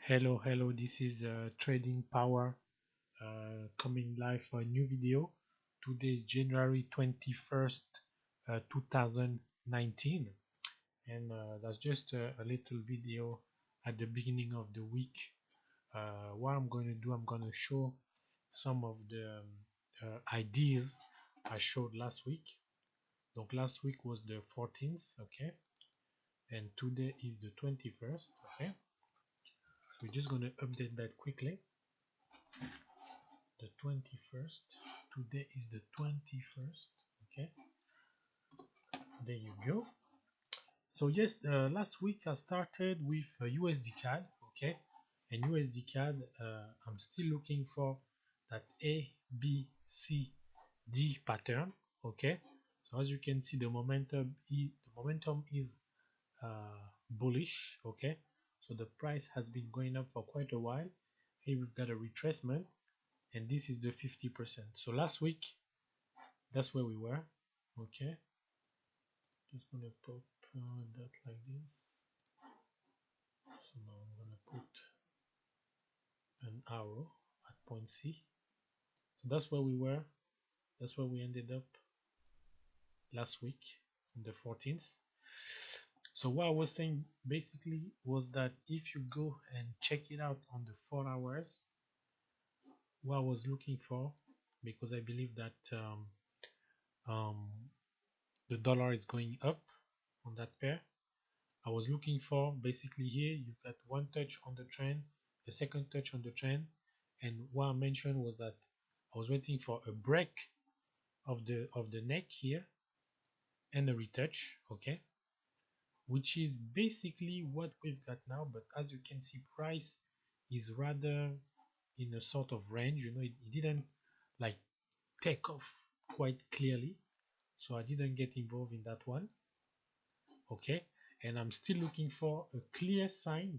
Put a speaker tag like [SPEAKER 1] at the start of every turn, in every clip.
[SPEAKER 1] Hello, this is Trading Power coming live for a new video. Today is January 21st, 2019, and that's just a little video at the beginning of the week. What I'm going to do, I'm going to show some of the ideas I showed last week. Donc last week was the 14th, okay, and today is the 21st, okay. So we're just going to update that quickly. The 21st, today is the 21st, okay, there you go. So yes, last week I started with USD CAD, okay, and USD CAD, I'm still looking for that A, B, C, D pattern, okay. So as you can see, the momentum is bullish, okay. So the price has been going up for quite a while. Here we've got a retracement, and this is the 50%. So last week, that's where we were, okay. Just gonna pop that like this. So now I'm gonna put an arrow at point C. So that's where we were. That's where we ended up last week on the 14th. So what I was saying basically was that if you go and check it out on the 4 hours, what I was looking for, because I believe that um, the dollar is going up on that pair, I was looking for basically here you've got one touch on the trend, a second touch on the trend, and what I mentioned was that I was waiting for a break of the neck here and a retouch, okay, which is basically what we've got now. But as you can see, price is rather in a sort of range, it didn't like take off quite clearly, so I didn't get involved in that one, okay. And I'm still looking for a clear sign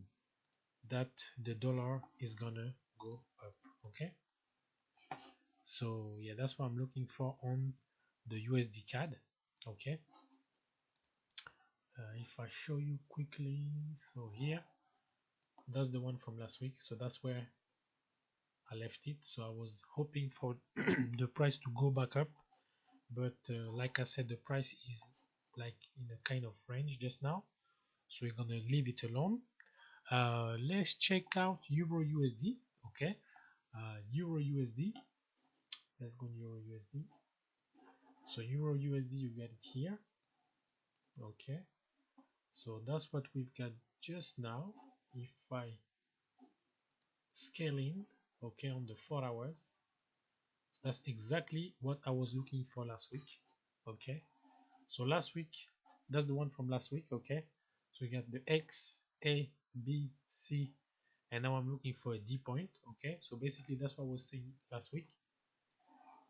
[SPEAKER 1] that the dollar is gonna go up, okay. So yeah, that's what I'm looking for on the USD CAD, okay. If I show you quickly, so here, that's the one from last week, so that's where I left it. So I was hoping for the price to go back up, but like I said, the price is like in a kind of range just now, so we're gonna leave it alone. Let's check out Euro USD, okay. Euro USD, let's go Euro USD. So Euro USD, you get it here, okay. So that's what we've got just now. If I scale in, okay, on the 4 hours, so that's exactly what I was looking for last week, okay. So last week, that's the one from last week, okay. So we got the X, A, B, C, and now I'm looking for a D point, okay. So basically that's what I was saying last week.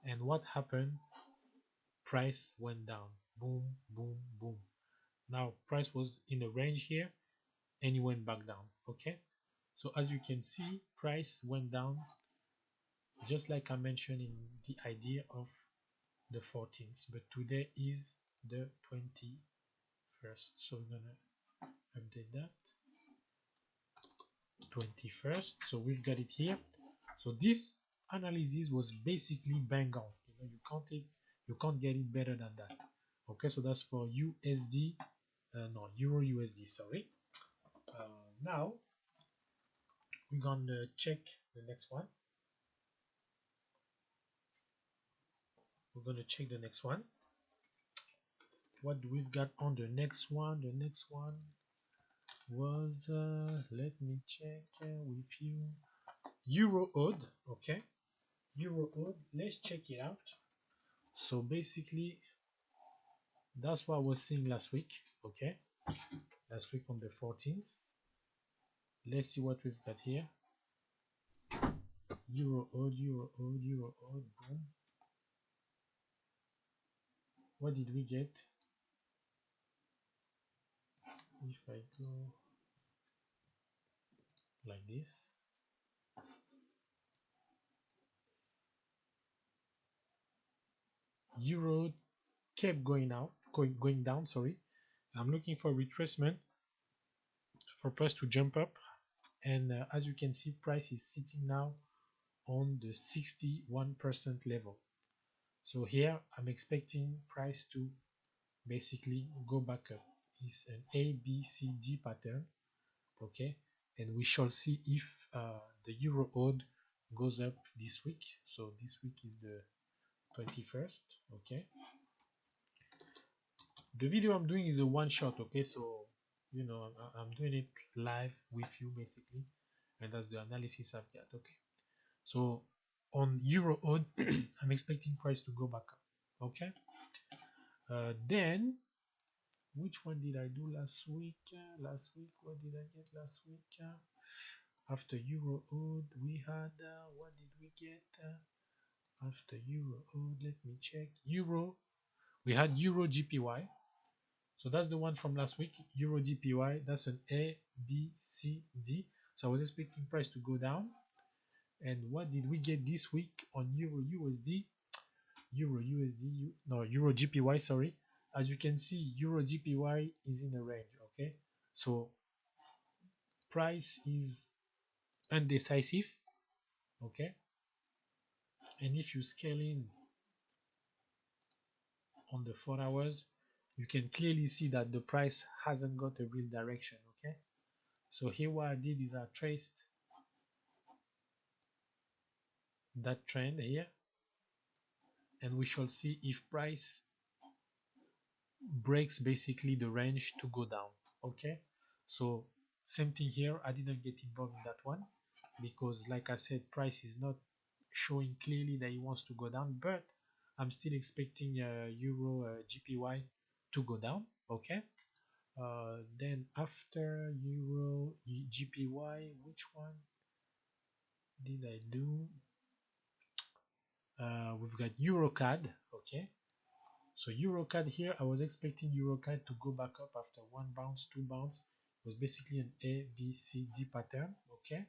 [SPEAKER 1] And what happened? Price went down, boom, boom, boom. Now price was in a range here and it went back down, okay. So as you can see, price went down just like I mentioned in the idea of the 14th, but today is the 21st, so we're gonna update that. 21st, so we've got it here. So this analysis was basically bang on, you can't get it better than that, okay. So that's for USD, no, Euro USD, sorry. Now we're gonna check the next one. What we've got on the next one? The next one was let me check with you, Euro odd, okay. Euro odd, let's check it out. So basically that's what I was seeing last week, okay. Last week on the 14th. Let's see what we've got here. Euro odd, Euro odd, Euro odd, boom. What did we get? If I go like this, Euro kept going down, sorry. I'm looking for retracement for price to jump up, and as you can see, price is sitting now on the 61% level. So here I'm expecting price to basically go back up. It's an A, B, C, D pattern, okay, and we shall see if the euro odd goes up this week. So this week is the 21st, okay. The video I'm doing is a one shot, okay, so you know I'm doing it live with you basically, and that's the analysis I've got, okay. So on euro odd I'm expecting price to go back up, okay. Then which one did I do last week? What did I get last week? After euro odd we had what did we get after euro odd? Let me check. We had euro GPY. So that's the one from last week, Euro GPY. That's an A, B, C, D. So I was expecting price to go down. And what did we get this week on Euro USD? Euro USD, no, Euro GPY, sorry. As you can see, Euro GPY is in a range, okay? So price is undecisive, okay? And if you scale in on the 4 hours, you can clearly see that the price hasn't got a real direction, okay? So here what I did is I traced that trend here, and we shall see if price breaks basically the range to go down, okay. So same thing here, I didn't get involved in that one because like I said, price is not showing clearly that it wants to go down, but I'm still expecting euro GPY to go down, okay. Then after euro GPY, which one did I do? We've got EuroCAD, okay. So EuroCAD here, I was expecting EuroCAD to go back up after one bounce, two bounce. It was basically an A, B, C, D pattern, okay.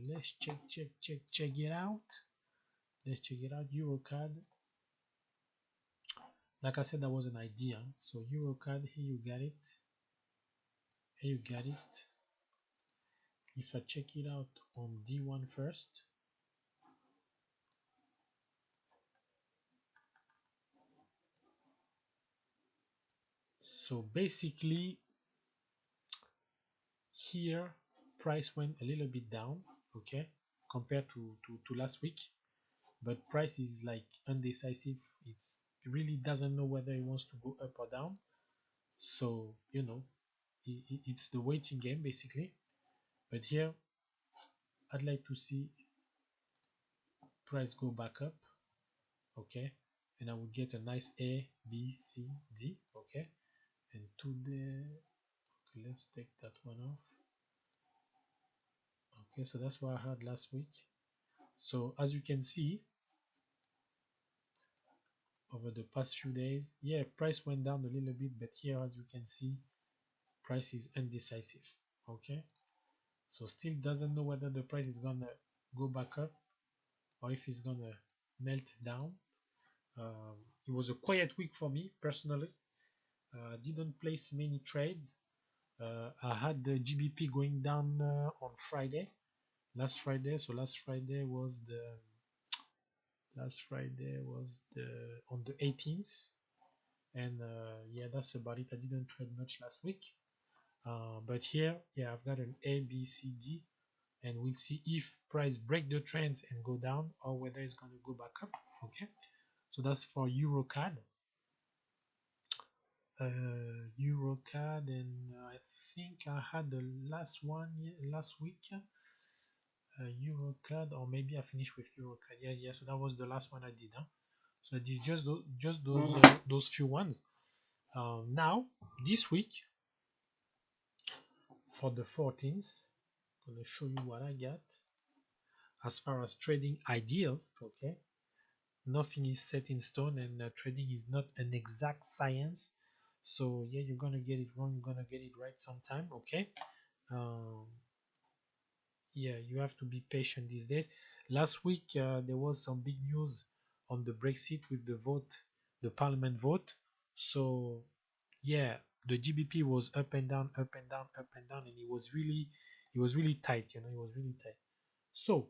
[SPEAKER 1] Let's check it out. Let's check it out. EuroCAD, like I said, that was an idea. So EuroCAD, here you got it. Here you got it. If I check it out on D1 first, so basically here price went a little bit down, okay, compared to last week, but price is like undecisive. It really doesn't know whether it wants to go up or down, so you know it's the waiting game basically. But here I'd like to see price go back up, okay, and I will get a nice A, B, C, D, okay. And today, okay, let's take that one off. Okay, so that's what I had last week. So as you can see, over the past few days, yeah, price went down a little bit, but here as you can see, price is undecisive, okay. So still doesn't know whether the price is gonna go back up or if it's gonna melt down. It was a quiet week for me personally. Didn't place many trades. I had the GBP going down on Friday, last Friday. So last Friday was on the 18th, and yeah, that's about it. I didn't trade much last week, but here, yeah, I've got an A, B, C, D, and we'll see if price break the trends and go down or whether it's going to go back up, okay. So that's for EuroCAD. EuroCAD, and I think I had the last one last week, EuroCAD, or maybe I finished with EuroCAD. Yeah, so that was the last one I did, huh? So this is just those few ones. Now this week for the 14th, I'm gonna show you what I got as far as trading ideas, okay. Nothing is set in stone, and trading is not an exact science, so yeah, you're gonna get it wrong, you're gonna get it right sometime, okay. um, yeah, you have to be patient these days. Last week there was some big news on the Brexit with the vote, the parliament vote. So yeah, the GBP was up and down, up and down, up and down, and it was really really tight, you know, it was really tight. So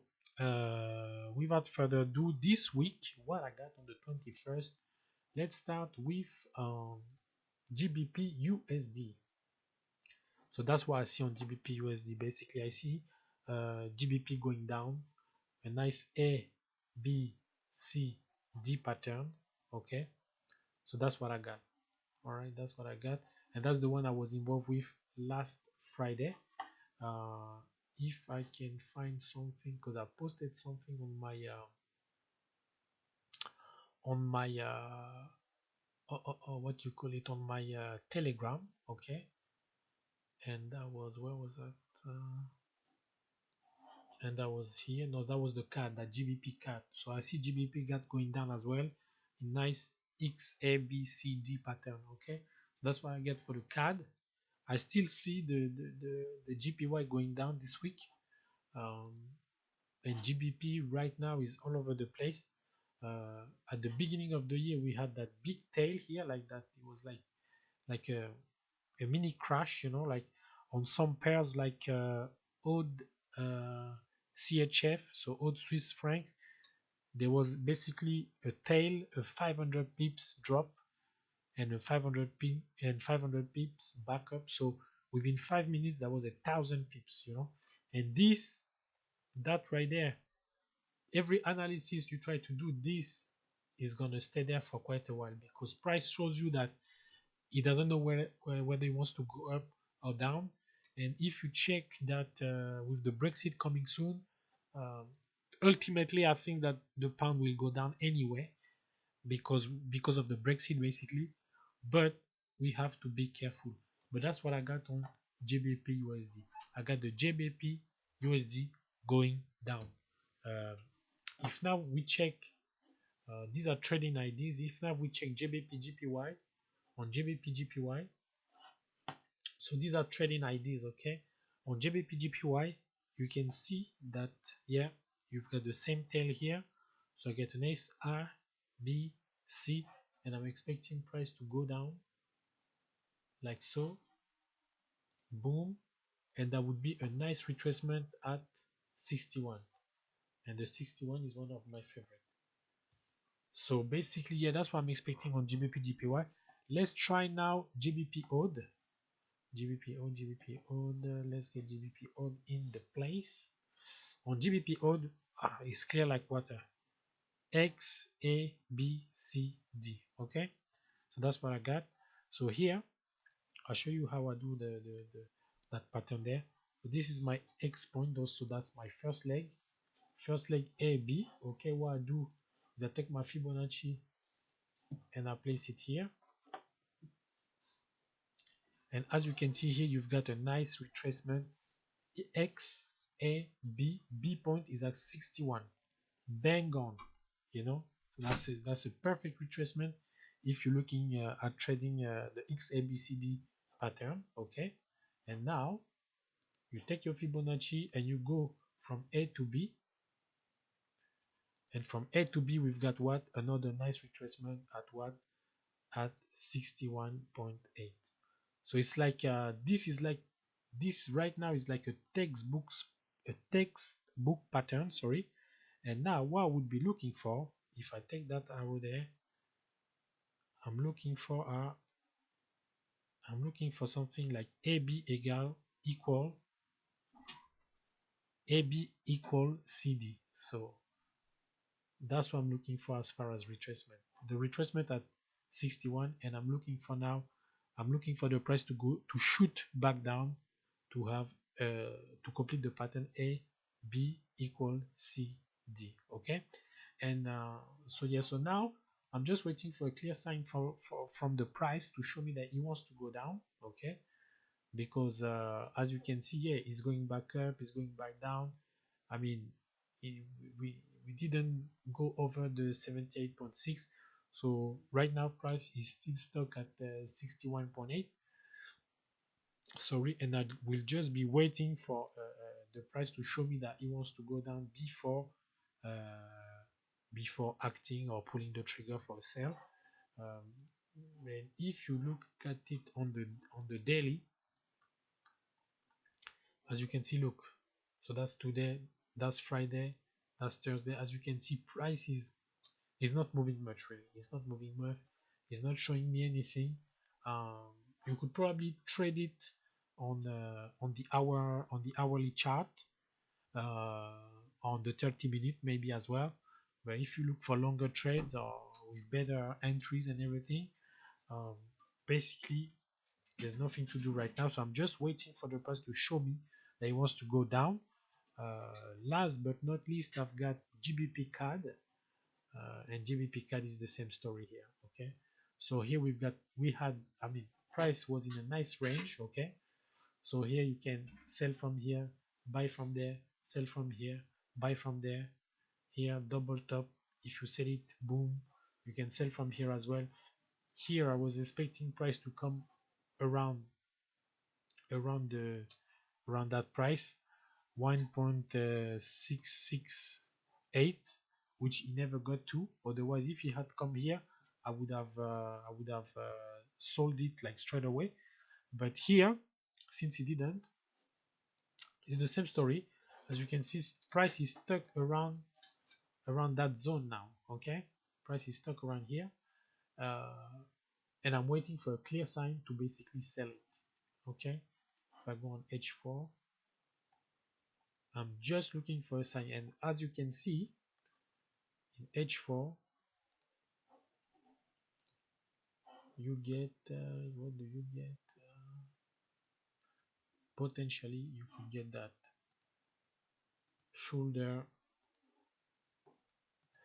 [SPEAKER 1] without further ado, this week what I got on the 21st, let's start with GBP USD. So that's what I see on GBP USD. Basically, I see GBP going down, a nice A, B, C, D pattern. Okay, so that's what I got. All right, that's what I got, and that's the one I was involved with last Friday. Uh, if I can find something, because I posted something on my what you call it, on my Telegram. Okay, and that was, where was that? And that was here. No, that was the card, that GBP card. So I see GBP got going down as well, nice XABCD pattern. Okay, so that's what I get for the card. I still see the GPY going down this week, and GBP right now is all over the place. At the beginning of the year, we had that big tail here, like that. It was like a mini crash, you know, like on some pairs, like odd CHF, so odd Swiss franc. There was basically a tail, a 500 pips drop, and a 500 pips back up. So within 5 minutes, that was 1,000 pips, you know. And that right there, every analysis you try to do, this is gonna stay there for quite a while, because price shows you that he doesn't know whether he wants to go up or down. And if you check that with the Brexit coming soon, um, ultimately I think that the pound will go down anyway, because of the Brexit basically. But we have to be careful. But that's what I got on GBP USD. I got the GBP USD going down. Uh, if now we check, these are trading IDs. If now we check GBP GPY on GBP GPY, so these are trading IDs. Okay, on GBP GPY, you can see that, yeah, you've got the same tail here. So I get an S, R, B, C, and I'm expecting price to go down like so. Boom, and that would be a nice retracement at 61, and the 61 is one of my favorite. So basically, yeah, that's what I'm expecting on GBP GPY. Let's try now GBP odd. GBP odd, let's get GBP odd in the place. On GBP odd, it's clear like water. X, A, B, C, D. Okay, so that's what I got. So here I'll show you how I do that pattern there. So this is my X point, so that's my first leg A, B. Okay, what I do is I take my Fibonacci and I place it here, and as you can see here, you've got a nice retracement. X, A, B. B point is at 61. Bang on, you know. So that's a perfect retracement if you're looking at trading the XABCD pattern. Okay, and now you take your Fibonacci and you go from A to B, and from A to B we've got what, another nice retracement at what, at 61.8. So it's like this right now is like a textbook pattern, sorry. And now what I would be looking for, if I take that arrow there, I'm looking for something like AB equal CD. So that's what I'm looking for as far as retracement. The retracement at 61, and I'm looking for the price to shoot back down to have to complete the pattern A, B equal C, D. Okay, and so yeah, so now I'm just waiting for a clear sign from the price to show me that he wants to go down. Okay, because as you can see here, it's going back up, it's going back down. I mean, we didn't go over the 78.6, so right now price is still stuck at 61.8. Sorry, and I will just be waiting for the price to show me that he wants to go down before acting or pulling the trigger for a sell. And if you look at it on the daily, as you can see, look, so that's today, that's Friday, that's Thursday. As you can see, price is not moving much, really. It's not moving much. It's not showing me anything. You could probably trade it on the hourly chart, uh, on the 30-minute maybe as well. But if you look for longer trades or with better entries and everything, um, basically there's nothing to do right now. So I'm just waiting for the price to show me that it wants to go down. Last but not least, I've got GBP CAD, and GBP CAD is the same story here. Okay, so here we had, I mean, price was in a nice range. Okay, so here you can sell from here, buy from there, sell from here, buy from there. Here double top, if you sell it, boom, you can sell from here as well. Here I was expecting price to come around around the around that price, 1.668, which he never got to. Otherwise, if he had come here, I would have sold it like straight away. But here, since he didn't, it's the same story. As you can see, price is stuck around that zone now. Okay, price is stuck around here, and I'm waiting for a clear sign to basically sell it. Okay, if I go on H4, I'm just looking for a sign, and as you can see in H4, you get what do you get? Potentially you could get that shoulder,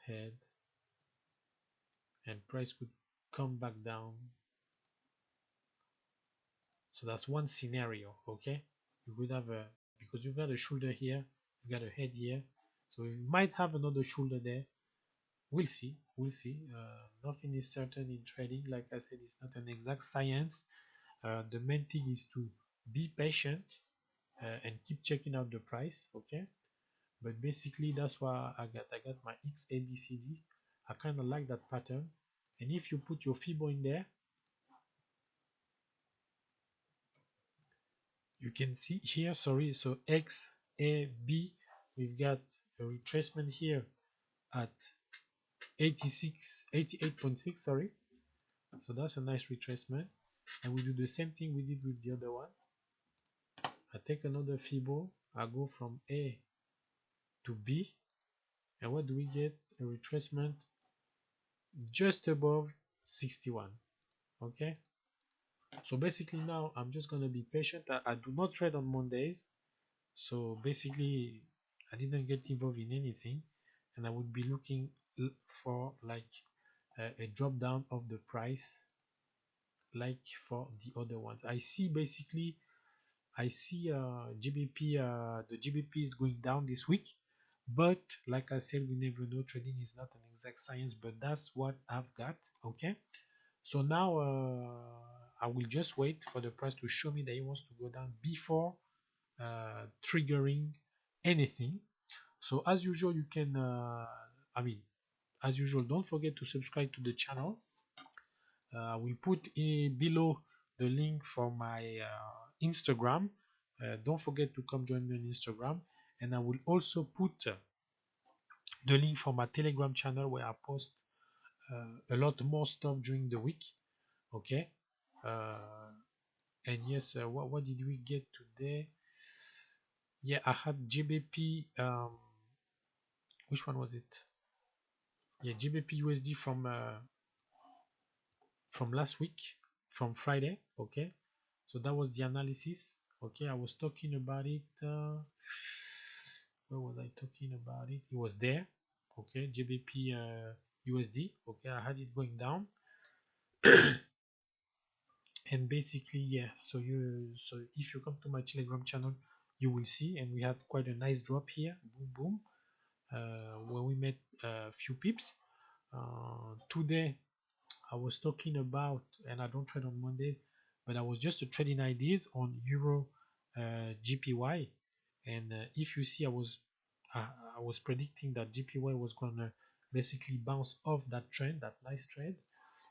[SPEAKER 1] head, and price could come back down. So that's one scenario. Okay, you could have a, because you've got a shoulder here, you've got a head here, so you might have another shoulder there. We'll see, nothing is certain in trading. Like I said, it's not an exact science. The main thing is to be patient, and keep checking out the price. Okay, but basically that's why I got my XABCD. I kind of like that pattern, and if you put your FIBO in there, you can see here, sorry, so XAB, we've got a retracement here at 88.6, sorry, so that's a nice retracement, and we do the same thing we did with the other one. I take another FIBO, I go from A to B, and what do we get? A retracement just above 61. Okay, so basically now I'm just going to be patient. I do not trade on Mondays, so basically I didn't get involved in anything, and I would be looking for like a drop down of the price like for the other ones. I see basically, I see GBP, the GBP is going down this week, but like I said, we never know. Trading is not an exact science, but that's what I've got. Okay, so now I will just wait for the price to show me that it wants to go down before triggering anything. So as usual, you can I mean, as usual, don't forget to subscribe to the channel. I will put below the link for my Instagram. Don't forget to come join me on Instagram, and I will also put the link for my Telegram channel, where I post a lot more stuff during the week. Okay, and yes, what did we get today? Yeah, I had GBP, which one was it? Yeah, GBP USD from last week, from Friday. Okay, so that was the analysis. Okay, I was talking about it, where was I talking about it? It was there. Okay, GBP USD. Okay, I had it going down. And basically, yeah, so if you come to my Telegram channel, you will see, and we had quite a nice drop here, boom boom, where we made a few pips. Today I was talking about, and I don't trade on Mondays, but I was just trading ideas on Euro GPY, and if you see, I was predicting that GPY was gonna basically bounce off that trend, that nice trend.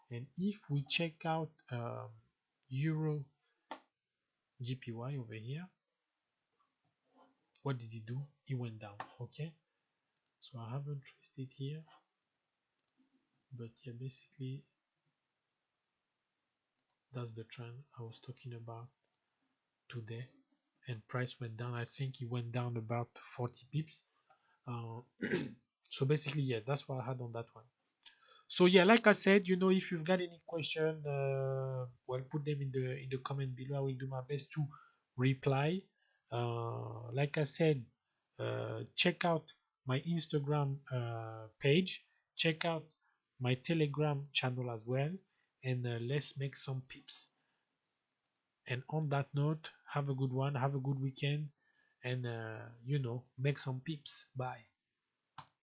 [SPEAKER 1] And if we check out Euro GPY over here, what did he do? He went down. Okay, so I haven't traced it here, but yeah, basically that's the trend I was talking about today. And price went down. I think it went down about 40 pips. So basically, yeah, that's what I had on that one. So yeah, like I said, if you've got any question, well, put them in the comment below. I will do my best to reply. Like I said, check out my Instagram page, check out my Telegram channel as well, and let's make some pips. And on that note, have a good one, have a good weekend, and make some pips. Bye.